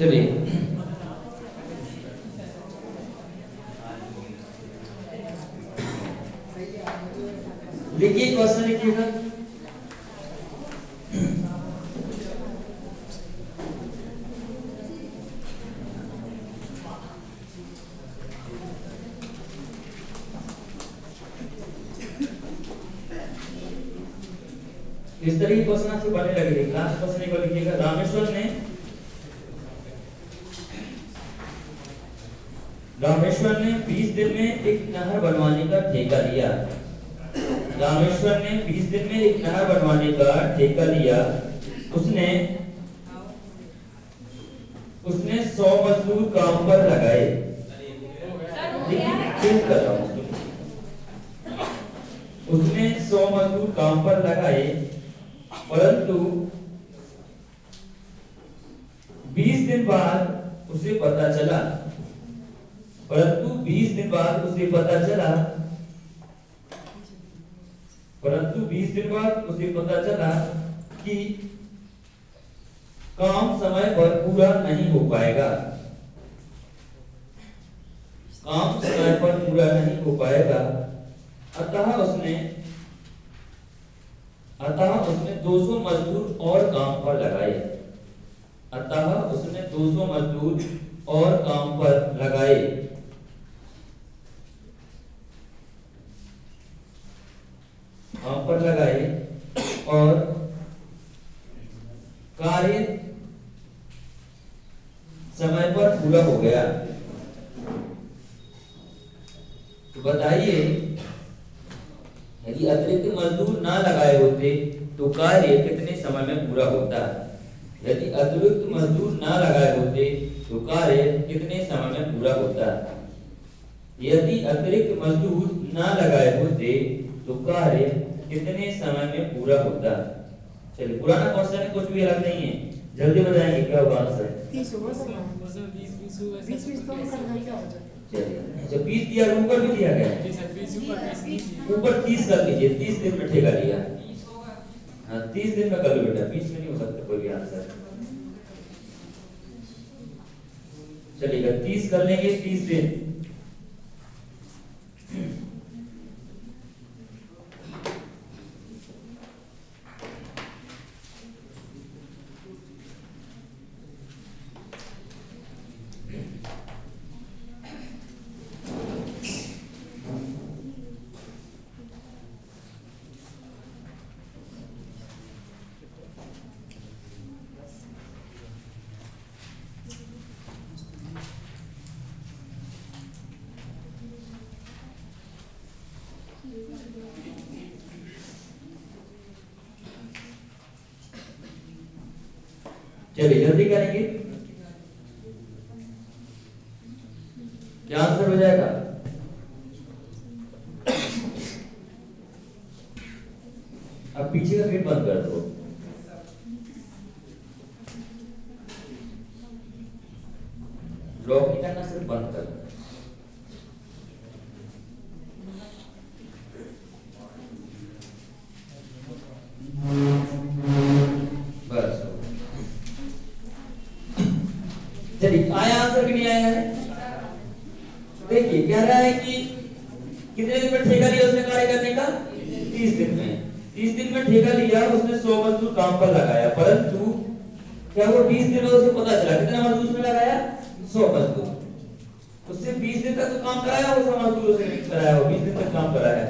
चलिए लिखिए, क्वेश्चन लिखिएगा। इस तरह के क्वेश्चन आपसे बनने लगेंगे। लास्ट क्वेश्चन एक बार लिखिएगा। रामेश्वर ने 20 दिन में एक नहर बनवाने का ठेका लिया। रामेश्वर ने 20 दिन में एक नहर बनवाने का ठेका लिया। उसने 100 मजदूर काम पर लगाए। उसने 100 मजदूर काम पर लगाए, परंतु 20 दिन बाद उसे पता चला कि काम समय पर पूरा नहीं हो पाएगा। अतः उसने 200 मजदूर और काम पर लगाए। और कार्य समय पर पूरा हो गया। तो बताइए, यदि अतिरिक्त मजदूर ना लगाए होते तो कार्य कितने समय में पूरा होता? यदि अतिरिक्त मजदूर ना लगाए होते तो कार्य कितने समय में पूरा होता? यदि अतिरिक्त मजदूर ना लगाए होते तो कार्य कितने समय में पूरा होता? चलिए, पुराना क्वेश्चन है, कुछ भी अलग नहीं है, जल्दी बताएंगे क्या होगा आंसर। 30 होगा सर। 20 तो हम कर देंगे। चलिए, अच्छा 20 दिया, ऊपर भी दिया गया है। ऊपर 30 कर लीजिए, 30 दिन में ठेका लिया। हाँ, 30 दिन में कर लो बेटा, 20 में नहीं हो सकता कोई भी आंसर। चलिएगा, 30 कर लेंगे, 30 दिन। चलिए जल्दी करेंगे, क्या आंसर हो जाएगा? अब पीछे का गेट बंद कर दो। लॉक नहीं करना, सिर्फ बंद कर दो। बस, चलिए आया आंसर कि नहीं आया है? देखिए, कह रहा है कि कितने दिन में ठेका लिया उसने कार्य करने का? 30 दिन में। 30 दिन में ठेका लिया, उसने 100 मजदूर काम पर लगाया, परंतु क्या वो 20 दिन में उसे पता चला कितना मजदूर उसने लगाया? 100 मजदूर। उससे 20 दिन तक तो काम कराया, वो 100 मजदूरों से कराया, वो 20 दिन तक काम कराया।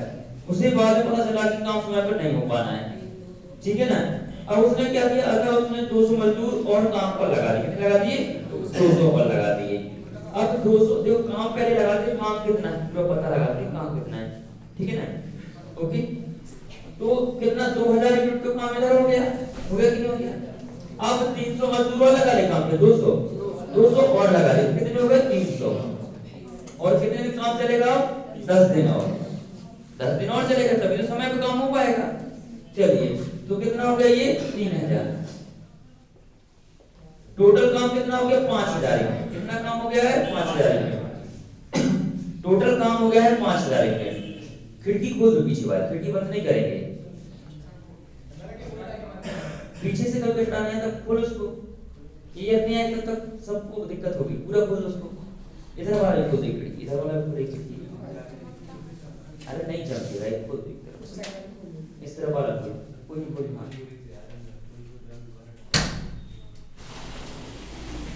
उसे बाद में पता चला कि काम समय पर नहीं हो पाना है, ठीक है ना। अब उसने क्या किया? अगर उसने 200 मजदूर और काम पर लगा दिए, कितने लगा दिए? 200 पर लगा दिए। अब 200 जो काम पहले लगा दिए, काम कितना है जो पता लगा दिए, काम कितना है, ठीक है ना। ओके, तो कितना 2000 यूनिट का काम इधर हो गया कि नहीं हो गया? अब 300 मजदूर और लगा ले काम पे, 200 और लगा ले, कितने हो गए? 300। और कितने दिन काम चलेगा? 10 दिन और, 10 दिन और चलेगा, तभी तो समय पे काम हो पाएगा। चलिए, तो कितना हो गया ये? 3000। टोटल काम कितना हो गया? 5000 यूनिट। कितना काम हो गया है? 5000 यूनिट। टोटल काम हो गया है 5000 यूनिट। खिड़की खोल दो पीछे वाली, खिड़की बंद नहीं करेंगे, पीछे से करके हटाना है तो खोलो उसको। क्लियर नहीं आएगा तब तक सबको दिक्कत होगी। पूरा खोल उसको, इधर वाले को देख खिड़की, इधर वाला को देख खिड़की। अरे नहीं चलती भाई, खुद दिक्कत। इस तरह वाला खोल, कोई नहीं खोल। हाँ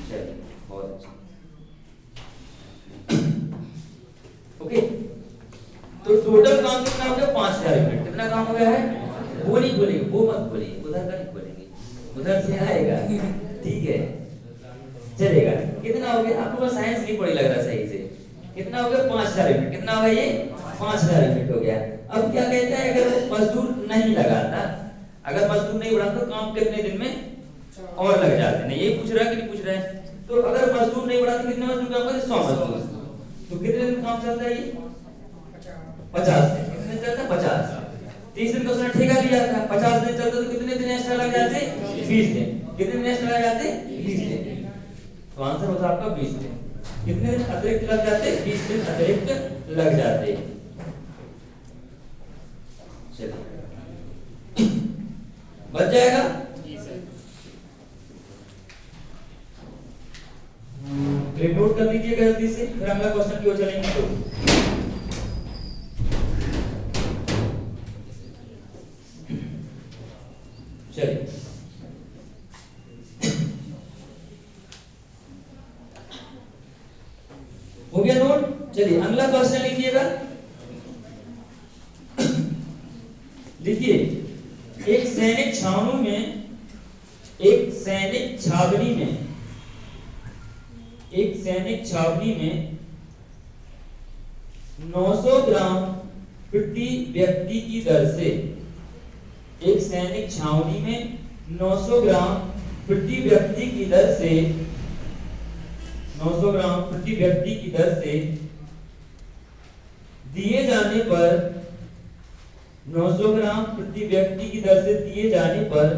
चलिए बहुत अच्छा। ओके, तो टोटल काम कितना हो गया? 5000 यूनिट। कितना काम हो गया है? वो नहीं खोलेंगे, वो मत खोलिए, उधर का नहीं खोलेंगे, उधर से आएगा। ठीक है चलेगा। कितना हो गया? आपको बस साइंस नहीं पढ़ी लग रहा सही से। कितना हो गया? 5000 यूनिट। कितना होगा ये? 5000 यूनिट हो गया। अब क्या कहता है, अगर वो मजदूर नहीं लगाता, अगर मजदूर नहीं बढ़ाता तो काम कितने दिन में और लग जाते हैं? ये पूछ रहा है कि नहीं पूछ रहा है? तो अगर मजदूर नहीं बढ़ाते कितने मजदूर काम करते? 100 मजदूर। तो कितने दिन काम चलता है ये? 50 दिन। कितने दिन चलता है? 50। 30 दिन का उसने ठेका लिया था, 50 दिन चलता तो कितने दिन एक्स्ट्रा लग जाते? 20 दिन। कितने दिन एक्स्ट्रा लग जाते? 20 दिन। तो आंसर होता आपका 20 दिन। कितने दिन अतिरिक्त लग जाते? 20 दिन अतिरिक्त लग जाते। चलिए बच जाएगा। नोट कर लीजिए जल्दी से, फिर अगला क्वेश्चन की ओर चलेंगे। तो चलिए हो गया नोट। चलिए अगला क्वेश्चन लीजिएगा। देखिए, एक सैनिक छावनी में, एक सैनिक छावनी में, एक सैनिक छावनी में 900 ग्राम प्रति व्यक्ति की दर से, एक सैनिक छावनी में 900 ग्राम प्रति व्यक्ति की दर से, 900 ग्राम प्रति व्यक्ति की दर से दिए जाने पर, 900 ग्राम प्रति व्यक्ति की दर से दिए जाने पर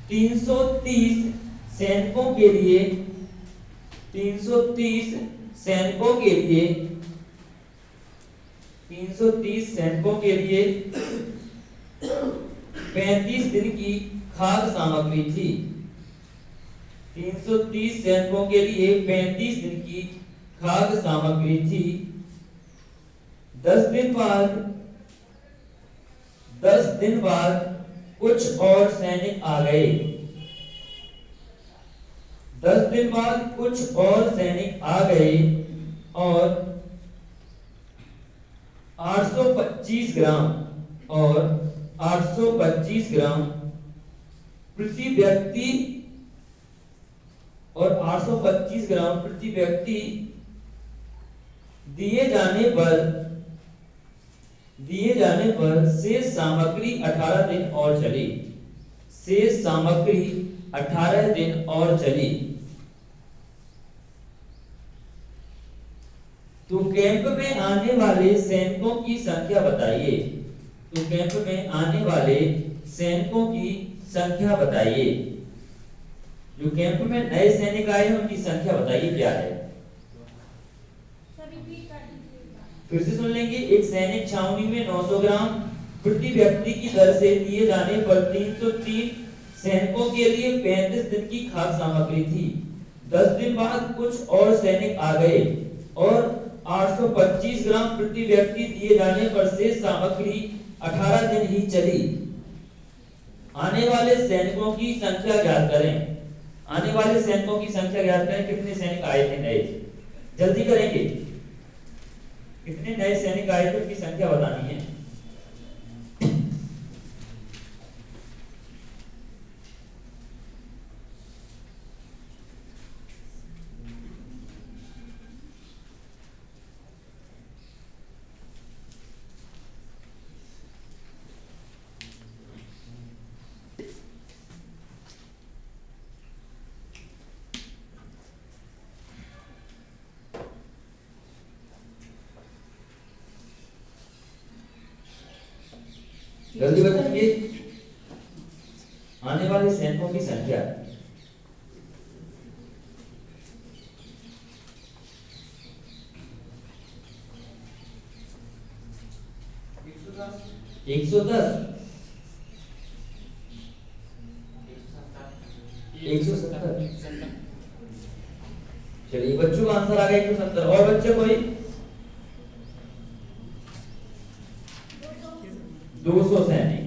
330 सैनिकों के लिए, 330 सैनिकों के लिए, 330 सैनिकों के लिए 35 दिन की खाद्य सामग्री थी। 330 सैनिकों के लिए 35 दिन की खाद्य सामग्री थी। 10 दिन बाद, 10 दिन बाद कुछ और सैनिक आ गए। 10 दिन बाद कुछ और सैनिक आ गए और 825 ग्राम, और 825 ग्राम प्रति व्यक्ति, और 825 ग्राम प्रति व्यक्ति दिए जाने पर शेष सामग्री 18 दिन और चली। शेष सामग्री 18 दिन और चली। तो कैंप में आने वाले सैनिकों की संख्या बताइए। तो कैंप में आने वाले सैनिकों की संख्या बताइए। जो कैंप में नए सैनिक आए हैं उनकी संख्या बताइए क्या है। फिर से सुन लेंगे। एक सैनिक छावनी में 900 ग्राम प्रति व्यक्ति की दर से दिए जाने पर 303 सैनिकों के लिए 35 दिन की खाद्य सामग्री थी। 10 दिन बाद कुछ और सैनिक आ गए और 825 ग्राम प्रति व्यक्ति दिए जाने पर शेष सामग्री 18 दिन ही चली। आने वाले सैनिकों की संख्या ज्ञात करें। आने वाले सैनिकों की संख्या ज्ञात करें। कितने सैनिक आए थे नए? जल्दी करेंगे। कितने नए सैनिक आए थे उनकी संख्या बतानी है। जल्दी बताइए। आने वाले सैनिकों की संख्या। एक सौ 170। चलिए बच्चों का आंसर आ गया 170। और बच्चे कोई 200 सैनिक।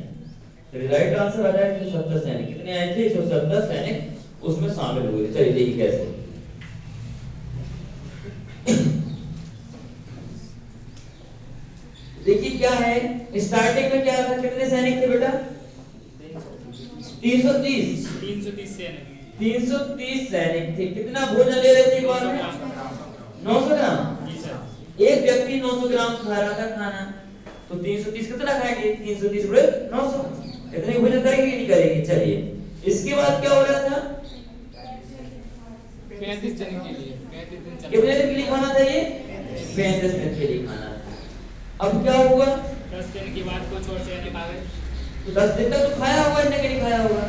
चलिए राइट आंसर आ जाएगा 170 सैनिक। कितने आए थे? 170 सैनिक उसमें शामिल हुए थे। चलिए देखिए कैसे। देखिए क्या है, स्टार्टिंग में क्या था, कितने सैनिक थे बेटा? 330 सैनिक 330 सैनिक थे। कितना भोजन ले रहे थे एक बार में? 900 ग्राम। जी सर। एक व्यक्ति 900 ग्राम खा रहा था खाना, तो 330 कितना खाएंगे? 330 बड़े 900, इतने भोजन करेंगे नहीं करेंगे? चलिए इसके बाद क्या हो रहा था? 35 दिन के लिए 35 दिन चला। कितने दिन के लिए खाना था ये? 35 दिन के लिए खाना। अब क्या हुआ? 10 दिन के बाद कुछ और सैनिक आ गए। तो 10 दिन तक तो खाया होगा, इन्हें नहीं खाया होगा,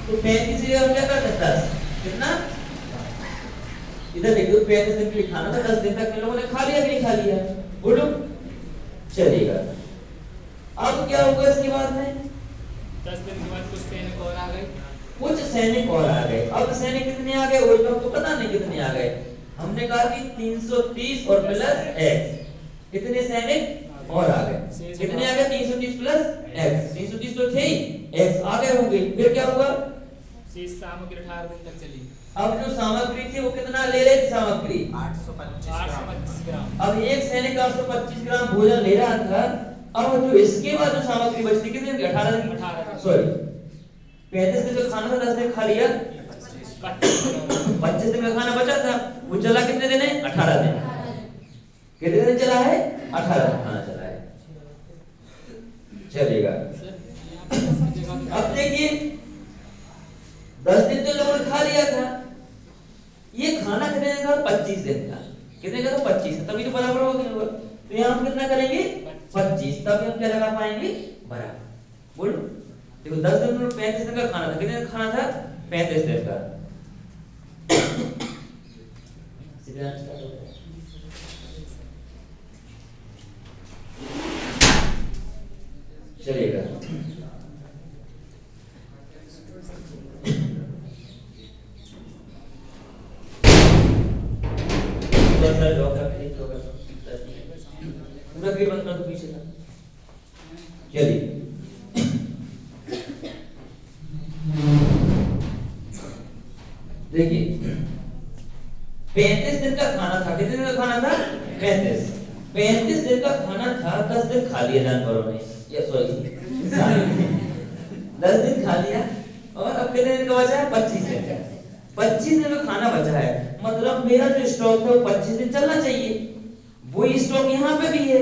तो 35 से हम क्या कर सकते हैं? कितना? इधर देखो 35 दिन के लिए खाना था, 10 दिन तक इन लोगों ने खा लिया कि नहीं खा लिया? बोलो। चलेगा। अब क्या होगा इसके बाद में? 10 दिन के बाद कुछ सैनिक और आ गए। कुछ सैनिक और आ गए। अब सैनिक कितने आ गए वो तो पता नहीं कितने आ गए। हमने कहा कि 330 और प्लस x, कितने सैनिक और आ गए? कितने आ गए? 330 प्लस x। 330 तो थे ही, x आ गए होंगे। फिर क्या हुआ? शेष सामग्री 18 दिन तक चली। अब जो सामग्री थी वो कितना ले रहे थे? सामग्री 825 ग्राम। अब एक सैनिक 825 ग्राम भोजन ले रहा था। अब जो इसके बाद जो सामग्री बचती कितने दिन? 18 दिन। 18 सॉरी 35 दिन का खाना था, 10 दिन खा लिया, 25 दिन का खाना बचा था, वो चला कितने दिन है? 18 दिन। कितने दिन चला है? 18 दिन खाना चला है। चलेगा। अब देखिए 10 दिन तो लोगों ने खा लिया था, ये खाना कितने दिन का? 25 दिन का। कितने का था? 25, तभी तो बराबर हो गया। तो यहाँ हम कितना करेंगे? 25, तभी हम क्या लगा पाएंगे? बराबर। बोलो देखो 10 दिन में 35 दिन का खाना था। कितने दिन खाना था? 35 दिन का। चलेगा। पूरा गेट बंद कर दो पीछे का। चलिए देखिए 35 दिन का खाना था। कितने दिन का खाना था? 35 दिन का खाना था, 10 दिन खा लिया जानवरों ने, या सॉरी 10 दिन खा लिया, और अब कितने दिन का बचा है? 25 दिन का। 25 दिन का खाना बचा है, मतलब मेरा जो स्टॉक है वो 25 दिन चलना चाहिए। वही स्टॉक यहाँ पे भी है।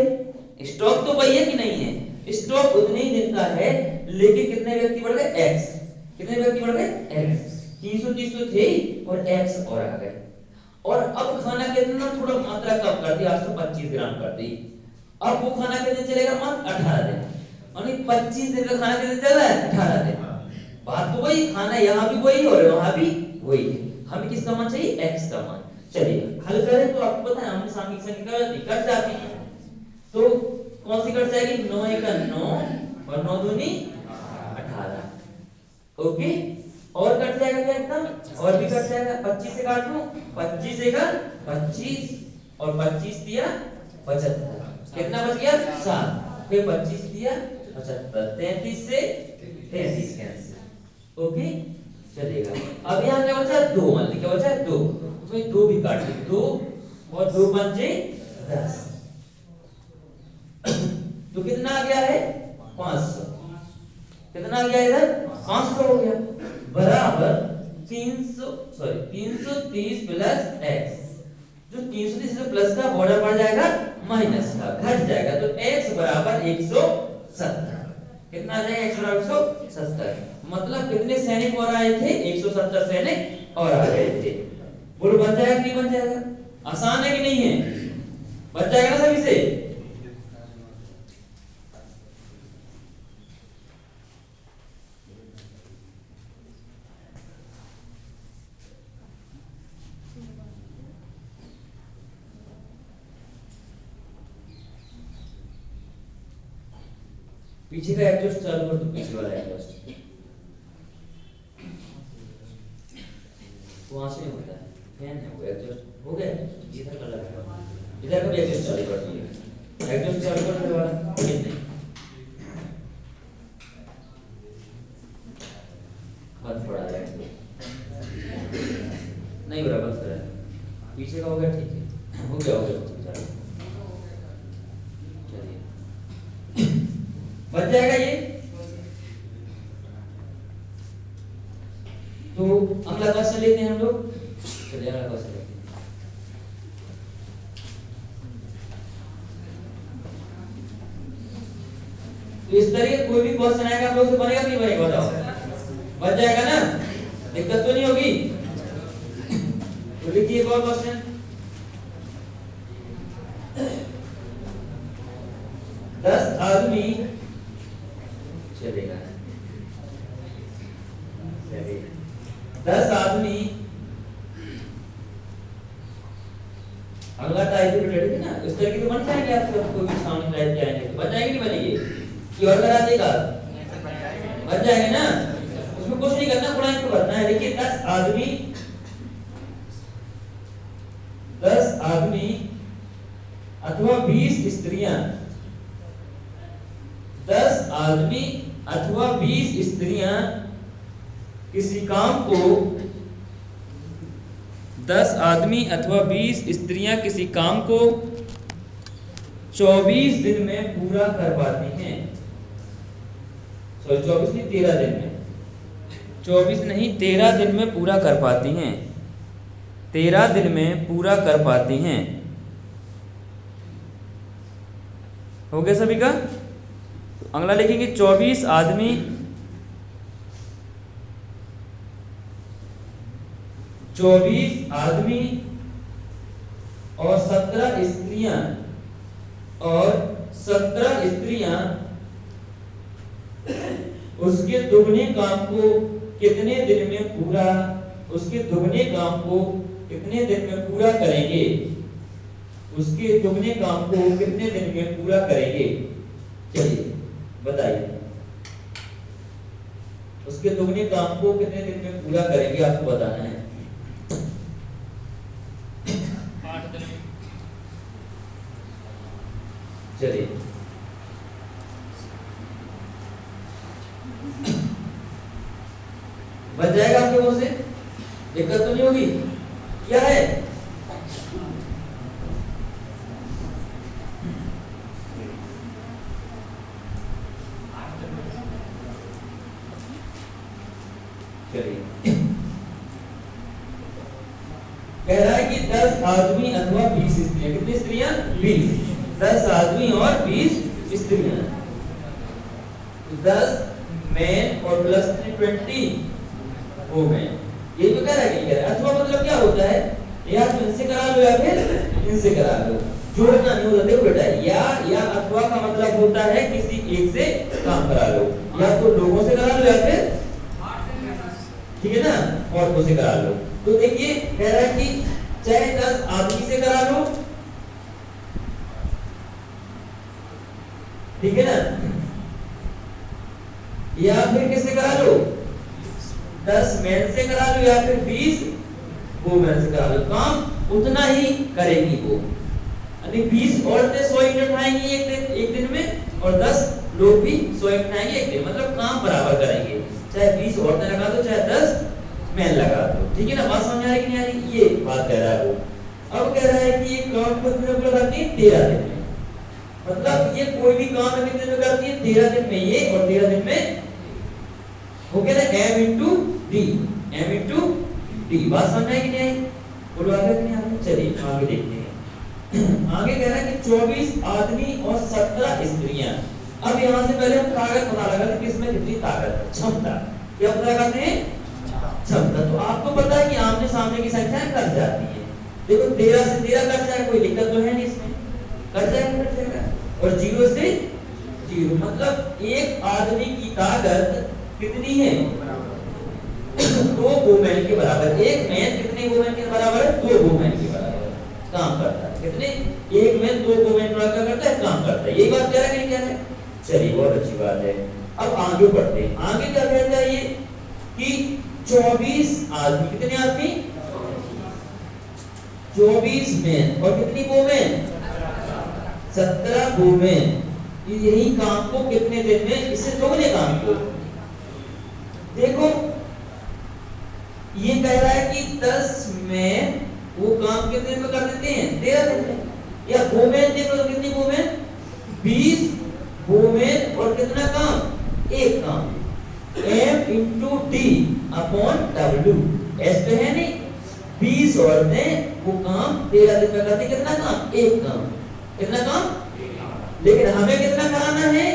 स्टॉक तो वही है कि नहीं है? स्टॉक उतने ही दिन का है, लेकिन कितने व्यक्ति बढ़ गए? x। कितने व्यक्ति बढ़ गए? x। 330 तो थे और x और आ गए। और अब खाना कितना थोड़ा मात्रा कम कर दी, 825 ग्राम कर दी। अब वो खाना कितने चलेगा? मात्र 18 दिन। यानी 25 दिन का खाना कितने चल रहा है? 18 दिन। बात तो वही, खाना यहाँ भी वही और वहां भी वही है। हमें किसका मान चाहिए? x का मान। चलिए हल करें तो आपको पता है हमने सामने संख्या कट जाती है, तो कौन सी कट जाएगी? 9 एक 9 और 9 दूनी 18। ओके, और कट जाएगा क्या? एकदम और भी कट जाएगा। 25 से काट लो, 25 एक 25 और 25 दिया 75, कितना बच गया? 7। फिर 25 दिया 75, 33 से 33 कैंसिल। ओके चलेगा। अब यहाँ क्या बचा? 2। मान ली क्या बचा? 2। तो 2 भी काट लो, 2 और 2 बचे 10। तो कितना आ गया है? 500। कितना आ गया इधर? 500 हो गया, बराबर 330 प्लस x। जो 330 से प्लस का बॉर्डर पड़ जाएगा माइनस का, घट जाएगा, तो x बराबर 170। कितना आ जाएगा? x बराबर 170। मतलब कितने सैनिक और आए थे? 170 सैनिक और आ गए थे। बोलो बन जाएगा कि नहीं बन जाएगा? आसान है कि नहीं है? बन जाएगा ना सभी से? पीछे का एग्जॉस्ट चालू कर दो, पीछे वाला एग्जॉस्ट वहां से होता है। फैन है वो एग्जॉस्ट हो गया, इधर का लगा, इधर का भी एग्जॉस्ट चालू कर दिए, एग्जॉस्ट चालू कर दे वाला नहीं बंद पड़ा है, नहीं हो रहा, बंद कर रहा है, पीछे का हो गया, ठीक है, हो गया चलो चलिए बच जाएगा ये। तो अगला क्वेश्चन लेते हैं हम लोग, चलिए अगला क्वेश्चन लेते हैं। तो इस तरह कोई भी क्वेश्चन आएगा आप लोग से बनेगा नहीं बनेगा बताओ, बच जाएगा ना, दिक्कत तो नहीं होगी। तो लिखिए एक और क्वेश्चन, दस आदमी चलेगा, 10 आदमी, अगला टाइप रिलेटेड है ना, इस तरह की तो बन जाएंगे आप सब, कोई भी साउंड टाइप के आएंगे तो बन जाएंगे नहीं बनेंगे, कि और करा देगा बन जाएंगे ना, उसमें कुछ नहीं करना, पूरा इनको भरना है। देखिए 10 आदमी, 10 आदमी अथवा 20 स्त्रियां, 10 आदमी अथवा 20 स्त्रियां किसी काम को, 10 आदमी अथवा 20 स्त्रियां किसी काम को 24 दिन में पूरा कर पाती हैं, सॉरी 24 नहीं 13 दिन में, 24 नहीं 13 दिन में पूरा कर पाती हैं, 13 दिन में पूरा कर पाती हैं। हो गया सभी का? तो अगला लिखेंगे 24 आदमी, 24 आदमी और 17 स्त्रियां, और 17 स्त्रियां उसके दुगने काम को कितने दिन में पूरा, उसके दुगने काम को कितने दिन में पूरा करेंगे, उसके दुगने काम को कितने दिन में पूरा करेंगे, चलिए बताइए, उसके दुगने काम को कितने दिन में पूरा करेंगे आपको बताना है। 8 दिन में। चलिए बच जाएगा आपके मुंह से, दिक्कत तो नहीं होगी, क्या है चलिए कह रहा है कि 10 आदमी अथवा 20 स्त्रियां, कितनी स्त्रियां 20, 10 आदमी और 20 स्त्रियां, 10 मैन और प्लस 20 वुमेन, ये तो कह रहा है कि कह रहा है। अथवा मतलब क्या होता है, या तो इनसे करा लो या फिर इनसे करा लो, जोड़ना नहीं होता, देखो बेटा या अथवा का मतलब होता है किसी एक से काम करा लो, या तो लोगों से करा लो या फिर, ठीक है ना, औरतों से करा लो। तो देखिए कह रहा है कि चाहे 10 आदमी से करा लो, ठीक है ना, या फिर किससे करा लो, 10 मैन से करा लो या फिर 20 वुमेन से करा लो, काम उतना ही करेंगी वो, यानी 20 औरतें 100 यूनिट उठाएंगी एक दिन में, और 10 लोग भी 100 यूनिट उठाएंगे एक दिन, मतलब काम बराबर करेंगे, चाहे 20 औरतें लगा दो चाहे 10 मैन लगा दो, ठीक है ना। बात समझ आ रही कि नहीं आ रही, ये बात कह रहा है वो। अब कह रहा है कि ये काम को कितने दिन करती है, 13 दिन में, मतलब ये कोई भी काम कितने दिन में करती है, 13 दिन में ये, और 13 दिन में हो गया ना m into d, m into d, बात समझ आई कि नहीं आई, बोलो आगे कि नहीं आगे, चलिए आगे देखते हैं। आगे कह रहा है कि 24 आदमी और 17 स्त्रियां। अब यहाँ से पहले हम ताकत पता लगा कि किसमें कितनी ताकत है, क्षमता, क्या पता लगाते हैं, क्षमता। तो आपको पता है कि आमने सामने की संख्याएं कट जाती है, देखो 13 से 13 कट जाए, कोई दिक्कत तो है नहीं इसमें, कट जाएगा, और 0 से 0, मतलब एक आदमी की ताकत कितनी है, 2 वुमेन के बराबर, एक मैन कितने वुमेन के बराबर है, 2 वुमेन के बराबर काम करता है, कितने, एक मैन 2 वुमेन क्या करता है, काम करता है, यही बात कह रहा है कि नहीं कह रहा है, चलिए बहुत अच्छी बात है। अब आगे बढ़ते हैं, आगे क्या कहता है ये कि 24 आदमी, कितने आदमी, 24 मेन और कितनी वुमेन, 17 वुमेन। यही काम को कितने दिन में, इससे दोगुने काम को। देखो ये कह रहा है कि 10 में वो काम कितने दिन में कर देते हैं, 13 दिन में। या वुमेन देखो तो कितनी वुमेन, 20 वुमेन और कितना काम, एक काम। M into D upon W, S पे है नहीं, 20 औरतें वो काम 13 दिन में करती, कितना काम, एक काम। कितना काम, लेकिन हमें कितना कराना है,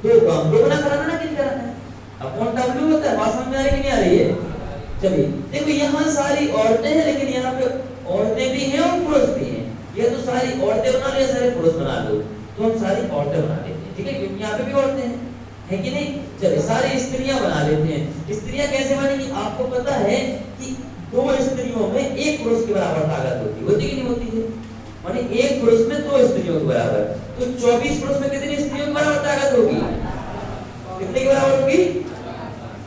दो काम, दोगुना कराना ना, कितना कराना है, अपॉन W होता है। बात समझ में आ रही कि नहीं आ रही है? चलिए देखो यहाँ सारी औरतें हैं, लेकिन यहाँ पे औरतें भी हैं और पुरुष भी हैं। ये तो सारी औरतें बना लो या सारे पुरुष बना लो, तो हम सारी औरतें बना लेते हैं, ठीक है, क्योंकि यहाँ पे भी औरतें हैं, है कि नहीं। चलिए सारी स्त्रियां बना लेते हैं। स्त्रियां कैसे बनेगी, आपको पता है कि दो स्त्रियों में एक पुरुष के बराबर ताकत होती है कि नहीं होती है, माने एक पुरुष में दो स्त्रियों के बराबर। तो 24 पुरुष में कितनी स्त्रियों के बराबर ताकत होगी, कितने के बराबर होगी,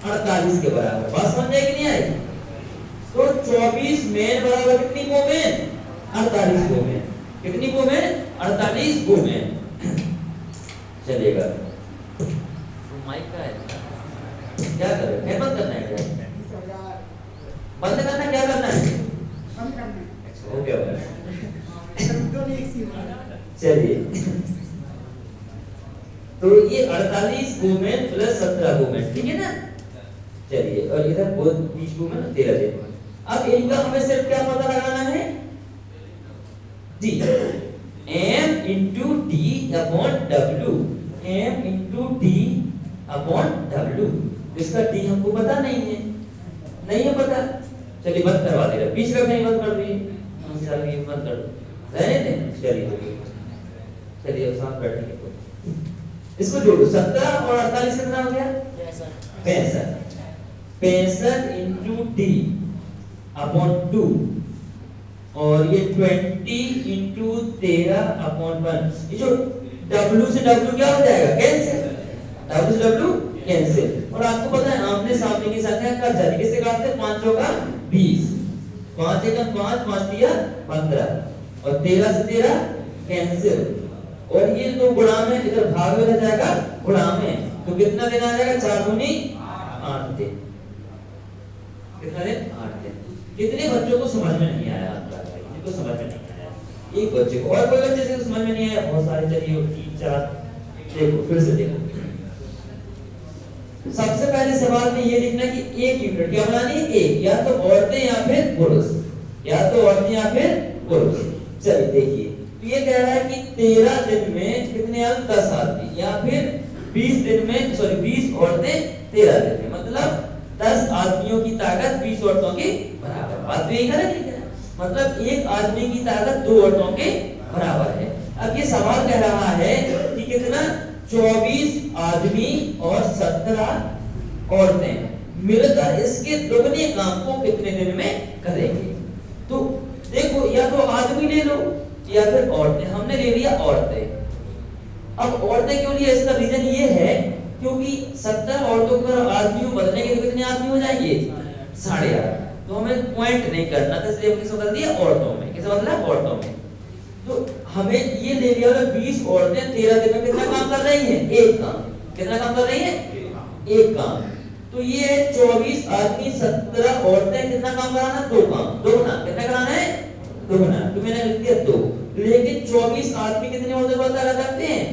48 के बराबर। बात समझ आई कि नहीं आई? तो 24 मेन बराबर कितनी वुमेन, 48 वुमेन। कितनी वुमेन, 48 वुमेन। चलेगा, तो माइक का है क्या करें, है बंद करना है क्या, बंद करना, क्या करना है, हो गया बस। चलिए तो ये 48 वुमेन प्लस 17 वुमेन, ठीक है ना। चलिए और इधर 20 वुमेन 13 दिन। अब इनका हमें सिर्फ क्या पता लगाना है, D, M into D upon W, M into D upon W। इसका डी हमको पता नहीं है, नहीं है पता। चलिए बंद करवा दे रहा, बीच में नहीं बंद कर दिए, चलिए बंद कर दो, रहने दें। चलिए अब साथ बैठेंगे तो इसको जोड़ो, 17 और 48 कितना हो गया, 65। 65 इंटू डी अपॉन 2 और ये 20 इंटू 13 अपॉन 1। ये जो W से W क्या हो जाएगा, कैंसिल, W से W कैंसिल। और आपको पता है आमने सामने की संख्या कट जाती है, किससे काटते हैं, 5 चौका 20, 5 एकम 5, 5 तिया 15 और 13 से 13 कैंसिल। और ये तो गुणा में इधर भाग में रह जाएगा, गुणा में तो कितना दिन आ जाएगा, 4 दूनी 8 दिन। कितना दिन, 8 दिन। कितने बच्चों को समझ में नहीं आया, आपको समझ में नहीं आया, एक बच्चे को, और कोई बच्चे से समझ में नहीं आया, बहुत सारे। चलिए 3 4 देखो, फिर से देखो। सबसे पहले सवाल में ये लिखना कि एक यूनिट क्या बनानी है, एक, या तो औरतें या फिर पुरुष, या तो औरतें या फिर पुरुष। चलिए देखिए, तो ये कह रहा है कि 13 दिन में कितने आदमी, 10 आदमी, या फिर 20 दिन में, सॉरी 20 औरतें 13 दिन में, मतलब 10 आदमियों की ताकत 20 औरतों के बराबर। बात तो यही है ना, मतलब एक आदमी की ताकत 2 औरतों के बराबर है। अब ये सवाल कह रहा है कि कितना, 24 आदमी और 17 औरतें मिलकर इसके दोगुने काम को कितने दिन में करेंगे। तो देखो, या तो आदमी ले लो या फिर औरतें, हमने ले लिया औरतें। अब औरतें क्यों लिया, इसका रीजन ये है क्योंकि 17 औरतों को आदमियों बदलेंगे तो कितने आदमी हो जाएंगे, 8.5। तो हमें पॉइंट नहीं करना था, इसलिए हमने बदल दिया औरतों में। कैसे बदला, औरतों में। तो हमें ये ले लिया 20 औरतें 13 दिन में कितना काम कर रही हैं, एक काम। कितना काम कर रही हैं, एक काम। तो ये 24 आदमी 17 औरतें कितना काम कराना, 2 काम, दोगुना। कितना कराना है, दोगुना। तो मैंने लिख दिया 2। लेकिन 24 आदमी कितने औरतें बता करते हैं,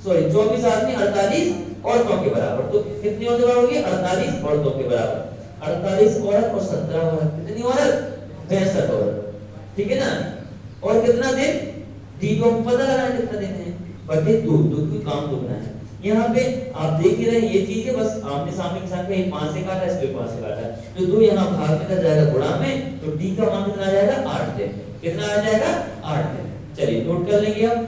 सॉरी 24 आदमी 48 औरतों के बराबर। तो कितनी औरतें बराबर होगी, 48 औरतों के बराबर। 48 औरत और 17 औरत, कितनी औरत, 65 औरत, ठीक है ना। और कितना दिन, डी को पता लगाना कितना दिन है, बटे 2, कोई काम दोगुना है। यहाँ पे आप देख ही रहे ये चीज है, बस आमने सामने की संख्या 5 से काटा, इसको 5 से काटा, तो 2 यहाँ भाग में कर जाएगा गुणा में, तो डी का मान कितना आ जाएगा, 8 दिन। कितना आ जाएगा, 8 दिन। चलिए नोट कर लेंगे आप।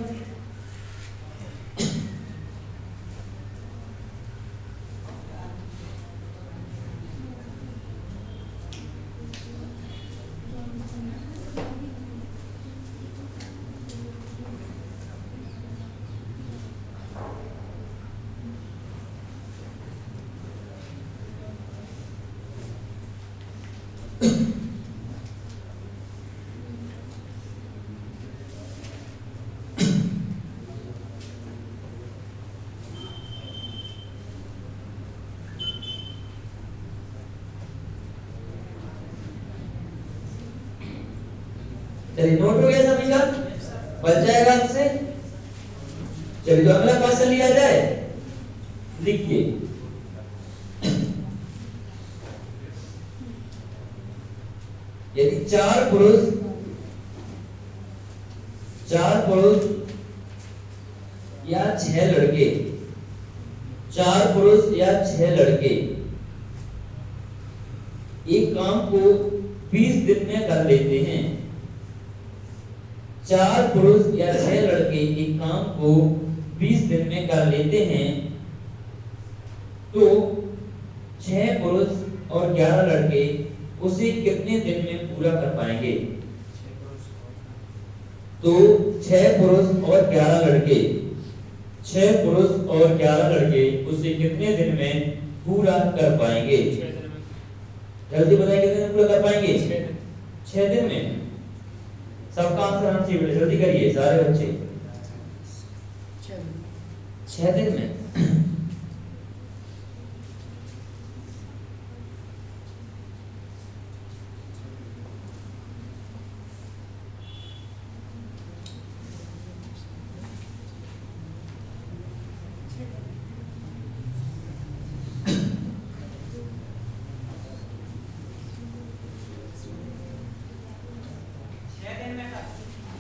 चलिए नोट हो गया सभी का, बच जाएगा आपसे। चलिए तो अगला क्वेश्चन लिया जाए, लिखिए यदि चार पुरुष या 6 लड़के, 4 पुरुष या 6 लड़के एक काम को 20 दिन में कर लेते हैं। 4 पुरुष या 6 लड़के एक काम को 20 दिन में कर लेते हैं, तो 6 पुरुष और 11 लड़के उसे कितने दिन में पूरा कर पाएंगे? तो 6 पुरुष और 11 लड़के, 6 पुरुष और 11 लड़के उसे कितने दिन में पूरा कर पाएंगे? जल्दी बताइए कितने दिन पूरा कर पाएंगे? 6 दिन में। सबका आंसर हम चाहिए, जल्दी करिए सारे बच्चे। 6 दिन में।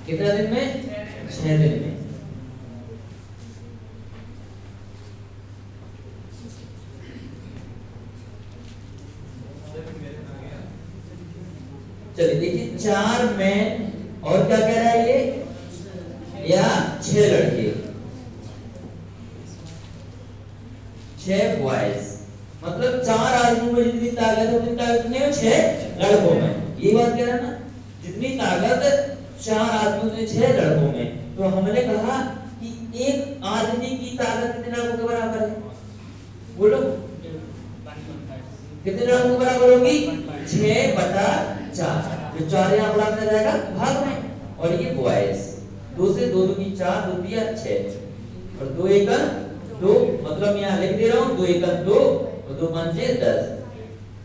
कितना दिन में? 6 दिन में। चलिए देखिए 4 में और क्या कह रहा है ये, या 6 लड़के, 6 बॉयज, मतलब 4 आदमियों में जितनी ताकत है उतनी ताकत नहीं 6 लड़कों में। ये बात कह रहा है ना, जितनी ताकत 4 आदमियों में 6 लड़कों में। तो हमने कहा कि एक आदमी की ताकत कितने लड़कों के बराबर है? बोलो कितने लड़कों के बराबर होगी? 6/4। जो 4 यहाँ बड़ा में जाएगा भाग में, और ये बॉयज 2 से 2 की 4, 2 दिया 6 और 2 1 2, मतलब यहाँ लिख दे रहा हूँ 2 1 2 और 2 5 10।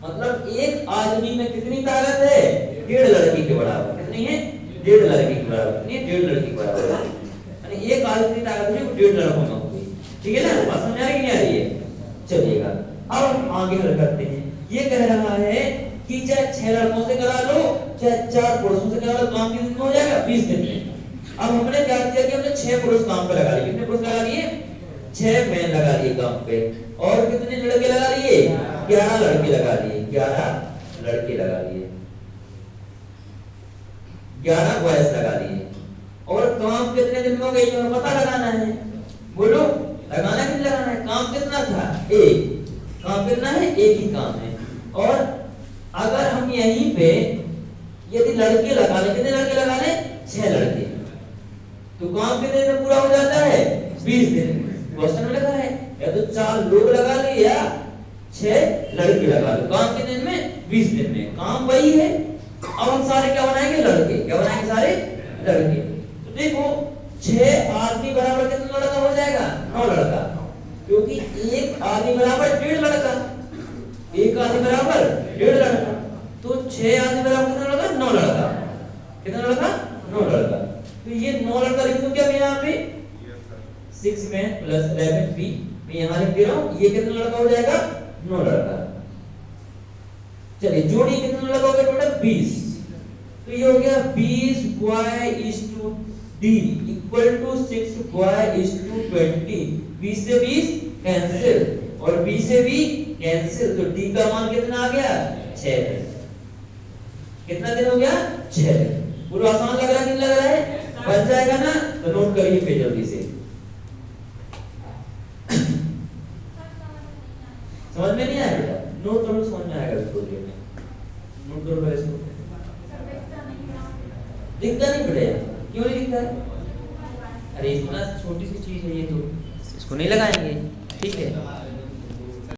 मतलब एक आदमी में कितनी ताकत है? 1.5 लड़की के बराबर। कितनी है? 1.5 लड़की के बराबर। कितनी है? 1.5 लड़की के बराबर। यानी एक आदमी की ताकत है वो 1.5 लड़कों में होगी। ठीक है ना? बात समझ आ रही कि नहीं आ रही है? चलिएगा अब हम आगे हल करते हैं। ये कह रहा है कि चाहे 6 लड़कों से करा लो चाहे 4 पुरुषों से करा लो, काम कितने दिन में हो जाएगा? 20 दिन में। अब हमने क्या किया कि हमने 6 पुरुष काम पे लगा लिए। कितने पुरुष लगा लिए? 6 मैन लगा लिए काम पे, और कितने लड़के लगा लिए? 11 लड़के लगा लिए। 11 लड़के लगा लिए, 11 बॉयज लगा लिए। और काम कितने दिन में हो गए? हमें पता लगाना है। बोलो लगाना कितना लगाना है? काम कितना था? 1। काम कितना है? 1 ही काम है। और अगर हम यहीं पे यदि लड़के लगा ले, कितने लड़के लगा ले? 6 लड़के, तो काम कितने दिन में पूरा हो जाता है? 20 दिन। क्वेश्चन में लिखा है या तो 4 लोग लगा ले या 6 लड़के लगा लो, काम कितने दिन में? 20 दिन में। काम वही है। अब हम सारे क्या बनाएंगे? लड़के। क्या बनाएंगे? सारे लड़के। तो देखो 6 आदमी बराबर कितना लड़का हो जाएगा? 9 लड़का, क्योंकि एक आदमी बराबर 1.5 लड़का, एक आदमी बराबर 1.5 लड़का। तो 6 आदमी बराबर कितना लड़का? 9 लड़का। कितना लड़का? 9 लड़का। तो ये 9 लड़का लिख दूं क्या मैं यहाँ पे? 6 मैन प्लस 11 बी, मैं यहाँ लिख दे रहा हूँ। ये कितना लड़का हो जाएगा? 9 लड़का। चलिए जोड़ी कितना लड़का हो गया? टोटल 20। तो ये हो गया 20 by is to D equal to 6 by is to 20। 20 से 20 कैंसिल और 20 से 20 कैंसिल, तो डी का मान कितना आ गया? 6 दिन। कितना दिन हो गया? 6 दिन। पूरा आसान लग रहा है? नहीं लग रहा है? बन जाएगा ना? तो नोट करिए पे जल्दी से। समझ में नहीं आया बेटा? नोट करो, समझ में आएगा थोड़ी देर में। नोट करो पहले इसको। दिखता नहीं पड़ेगा? क्यों नहीं दिखता है? अरे इतना छोटी सी चीज है ये, तो इसको नहीं लगाएंगे। ठीक है।